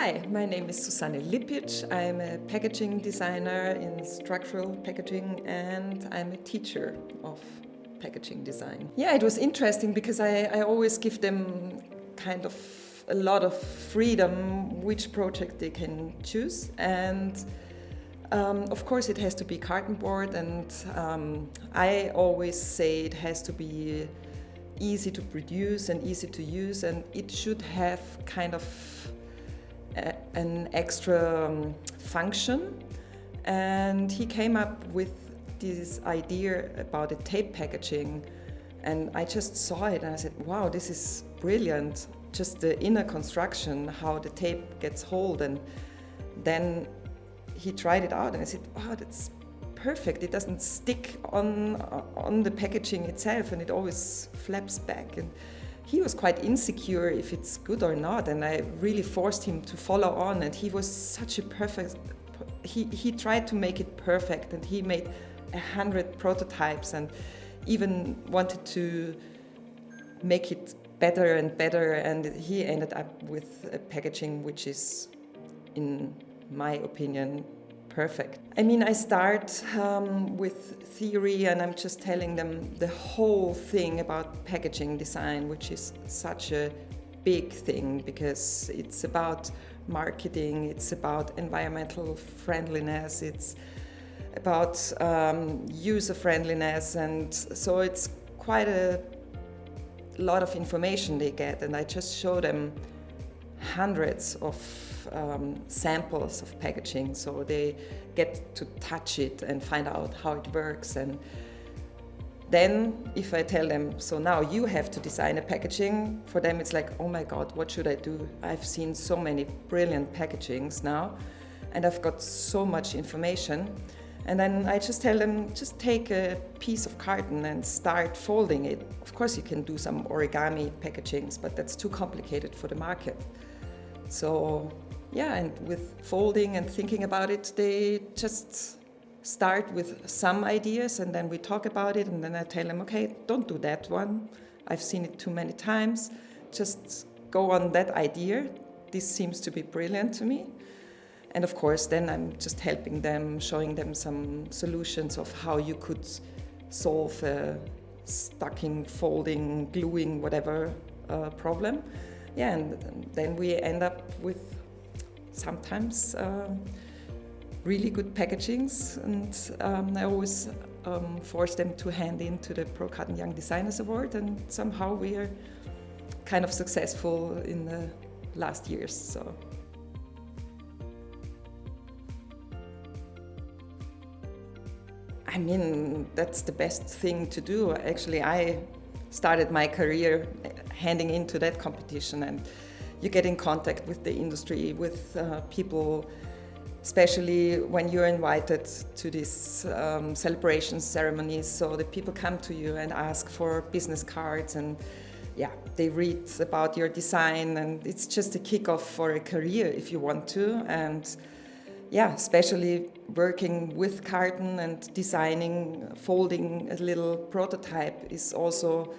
Hi, my name is Susanne Lippitsch. I'm a packaging designer in structural packaging and I'm a teacher of packaging design. Yeah, it was interesting because I always give them kind of a lot of freedom which project they can choose, and of course it has to be cartonboard, and I always say it has to be easy to produce and easy to use, and it should have kind of an extra function. And he came up with this idea about a tape packaging, and I just saw it and I said, wow, this is brilliant, just the inner construction, how the tape gets hold. And then he tried it out and I said, wow, that's perfect, it doesn't stick on the packaging itself and it always flaps back. And he was quite insecure if it's good or not, and I really forced him to follow on, and he was such a perfect, he tried to make it perfect, and he made 100 prototypes and even wanted to make it better and better, and he ended up with a packaging which is, in my opinion, perfect. I mean, I start with theory and I'm just telling them the whole thing about packaging design, which is such a big thing because it's about marketing, it's about environmental friendliness, it's about user friendliness, and so it's quite a lot of information they get, and I just show them hundreds of samples of packaging, so they get to touch it and find out how it works. And then if I tell them, so now you have to design a packaging, for them it's like, oh my god, what should I do? I've seen so many brilliant packagings now and I've got so much information. And then I just tell them, just take a piece of carton and start folding it. Of course you can do some origami packagings, but that's too complicated for the market. So yeah, and with folding and thinking about it, they just start with some ideas and then we talk about it, and then I tell them, okay, don't do that one. I've seen it too many times. Just go on that idea. This seems to be brilliant to me. And of course, then I'm just helping them, showing them some solutions of how you could solve a stacking, folding, gluing, whatever problem. Yeah, and then we end up with sometimes really good packagings, and I always force them to hand in to the Pro Carton Young Designers Award, and somehow we are kind of successful in the last years. So. I mean, that's the best thing to do. Actually, I started my career handing into that competition, and you get in contact with the industry, with people, especially when you're invited to these celebration ceremonies. So the people come to you and ask for business cards, and yeah, they read about your design, and it's just a kickoff for a career if you want to. And yeah, especially working with carton and designing, folding a little prototype is also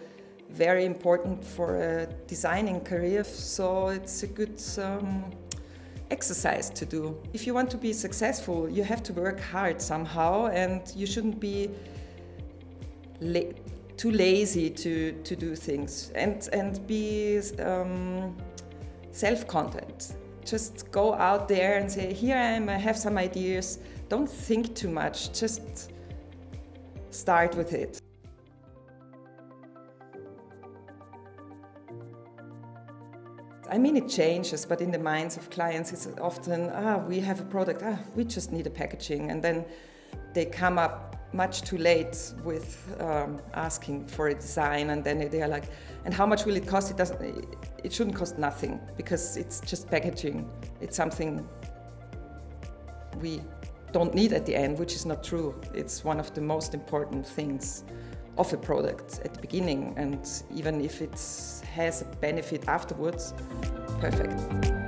very important for a designing career, so it's a good exercise to do. If you want to be successful, you have to work hard somehow, and you shouldn't be too lazy to do things, and be self-content. Just go out there and say, here I am, I have some ideas. Don't think too much, just start with it. I mean, it changes, but in the minds of clients, it's often, we have a product, we just need a packaging. And then they come up much too late with asking for a design, and then they are like, and how much will it cost? It shouldn't cost nothing, because it's just packaging. It's something we don't need at the end, which is not true. It's one of the most important things of a product at the beginning, and even if it has a benefit afterwards, perfect.